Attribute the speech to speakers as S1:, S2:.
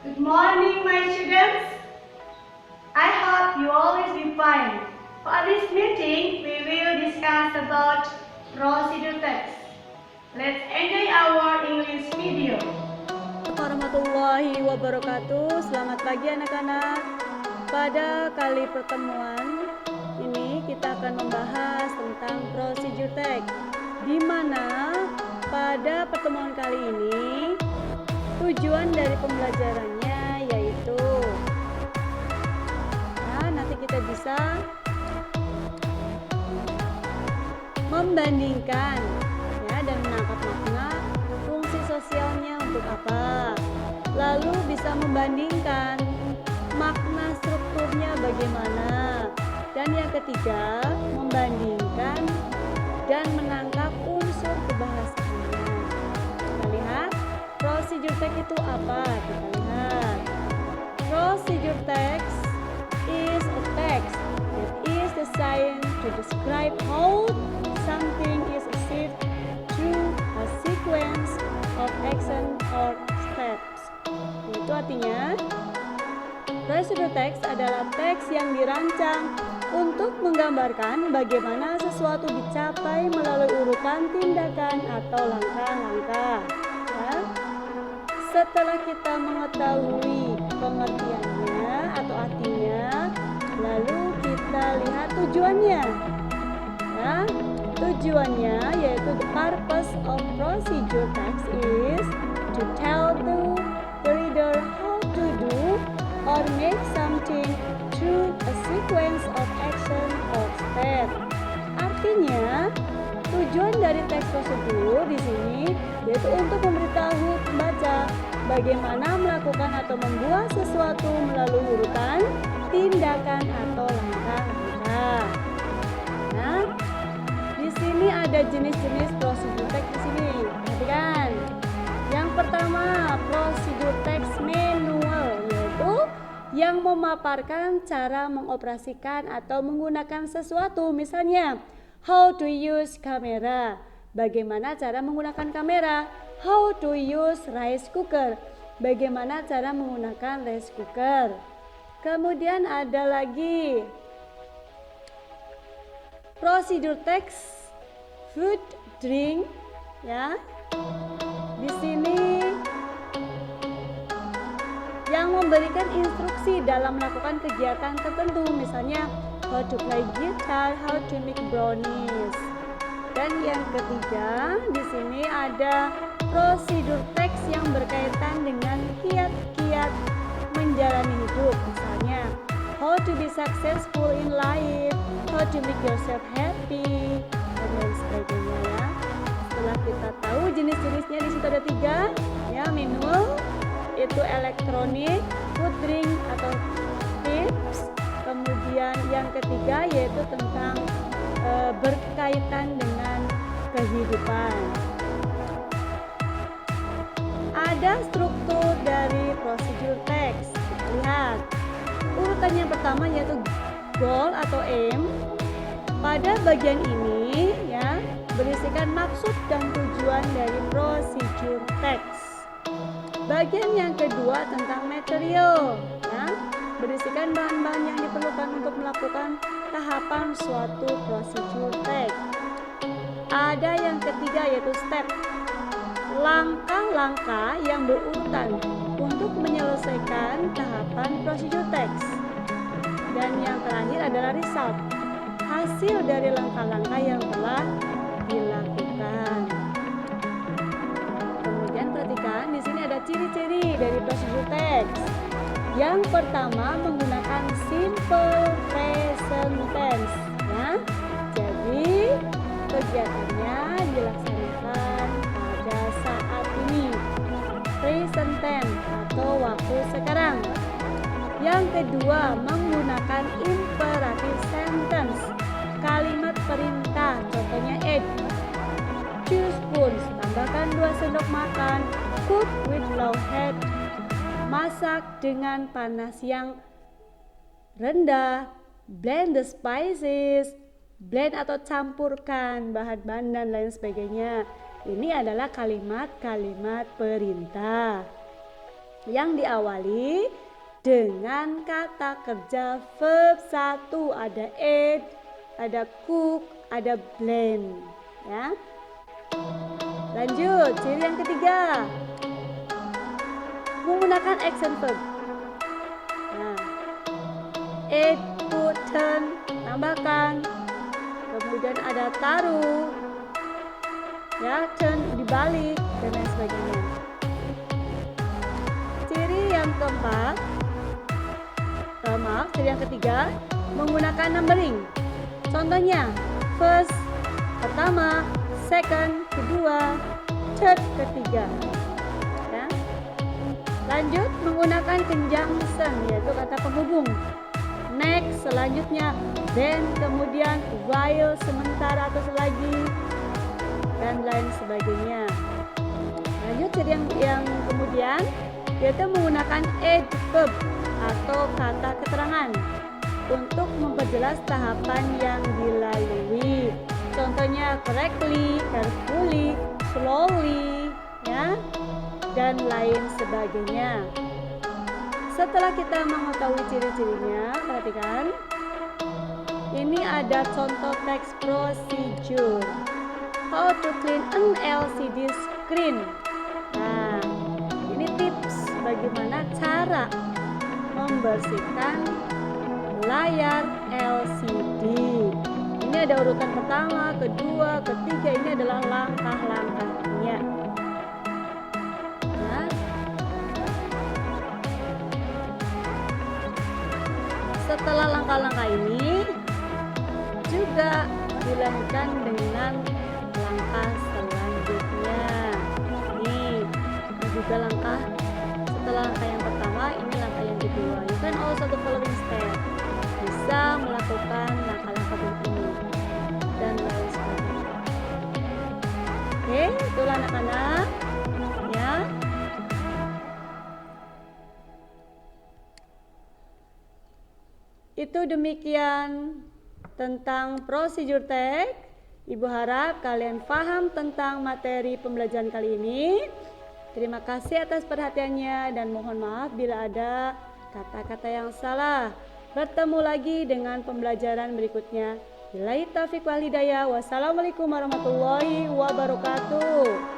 S1: Good morning, my students. I hope you always be fine. For this meeting, we will discuss about procedure text. Let's enjoy our English video.
S2: Warahmatullahi wabarakatuh. Selamat pagi anak-anak. Pada kali pertemuan ini kita akan membahas tentang procedure text, di mana pada pertemuan kali ini tujuan dari pembelajarannya yaitu nanti kita bisa membandingkan dan menangkap makna fungsi sosialnya untuk apa, lalu bisa membandingkan makna strukturnya bagaimana, dan yang ketiga membandingkan dan menangkap unsur kebahasaannya. Kita lihat procedure text itu apa. Kita lihat procedure text is a text that is designed to describe how something is achieved through a sequence of action or steps. Itu artinya procedure text adalah teks yang dirancang untuk menggambarkan bagaimana sesuatu dicapai melalui urutan tindakan atau langkah-langkah. Setelah kita mengetahui pengertiannya atau artinya, lalu kita lihat tujuannya. Tujuannya yaitu the purpose of procedure text is to tell the reader how to do or make something through a sequence of action or step. Artinya, tujuan dari teks prosedur di sini yaitu untuk memberitahu pembaca bagaimana melakukan atau membuat sesuatu melalui urutan tindakan atau langkah-langkah. Nah, di sini ada jenis-jenis prosedur teks di sini. Perhatikan. Yang pertama, prosedur teks manual, yaitu yang memaparkan cara mengoperasikan atau menggunakan sesuatu. Misalnya, how to use camera, bagaimana cara menggunakan kamera. How to use rice cooker, bagaimana cara menggunakan rice cooker. Kemudian ada lagi prosedur teks food, drink, Di sini yang memberikan instruksi dalam melakukan kegiatan tertentu, misalnya how to play guitar, how to make brownies. Dan yang ketiga, di sini ada prosedur teks yang berkaitan dengan kiat-kiat menjalani hidup, misalnya how to be successful in life, how to make yourself happy, dan lain sebagainya ya. Setelah kita tahu jenis-jenisnya, di situ ada 3, manual, itu elektronik, food, drink atau tips. Kemudian yang ketiga yaitu tentang berkaitan dengan kehidupan. Ada struktur dari procedure text. Kita lihat urutan yang pertama yaitu goal atau aim. Pada bagian ini berisikan maksud dan tujuan dari procedure text. Bagian yang kedua tentang material, berisikan bahan-bahan yang diperlukan untuk melakukan tahapan suatu procedure text. Ada yang ketiga yaitu step, langkah-langkah yang berurutan untuk menyelesaikan tahapan procedure text. Dan yang terakhir adalah result, hasil dari langkah-langkah yang telah dilakukan. Kemudian perhatikan di sini ada ciri-ciri dari procedure text. Yang pertama menggunakan simple present tense, Jadi kegiatannya dilaksanakan pada saat ini, present tense atau waktu sekarang. Yang kedua menggunakan imperative sentence, kalimat perintah, contohnya eat, 2 spoons, tambahkan 2 sendok makan, cook with low heat, masak dengan panas yang rendah, blend the spices, blend atau campurkan bahan-bahan dan lain sebagainya. Ini adalah kalimat-kalimat perintah. yang diawali dengan kata kerja verb 1. Ada eat, ada cook, ada blend, ya. Lanjut, ciri yang ketiga, menggunakan action verb. Nah, eat, put, turn, tambahkan. Kemudian ada taruh, ya, turn dibalik dan lain sebagainya. Ciri yang keempat, ciri yang ketiga, menggunakan numbering. Contohnya, first, pertama, second, kedua, third, ketiga. Ya. Lanjut, menggunakan conjunction, yaitu kata penghubung. Next, selanjutnya, then, kemudian, while, sementara atau selagi, dan lain sebagainya. Lanjut, ciri yang kemudian, yaitu menggunakan adverb atau kata keterangan untuk memperjelas tahapan yang dilalui. Contohnya correctly, carefully, slowly, ya, dan lain sebagainya. Setelah kita mengetahui ciri-cirinya, perhatikan. Ini ada contoh teks procedure. How to clean an LCD screen. Nah, ini tips bagaimana cara membersihkan layar LCD. Ini ada urutan pertama, kedua, ketiga. Ini adalah langkah-langkahnya. Nah, setelah langkah-langkah ini juga dilanjutkan dengan langkah selanjutnya. Ini juga langkah setelah langkah yang pertama, ini langkah yang kedua. You can also the following step. Bisa melakukan langkah-langkah begini dan lain sebagainya. Oke, itulah anak-anak, ya. Itu demikian tentang procedure text. Ibu harap kalian paham tentang materi pembelajaran kali ini. Terima kasih atas perhatiannya dan mohon maaf bila ada kata-kata yang salah. Bertemu lagi dengan pembelajaran berikutnya. Billahi taufiq wal hidayah. Wassalamualaikum warahmatullahi wabarakatuh.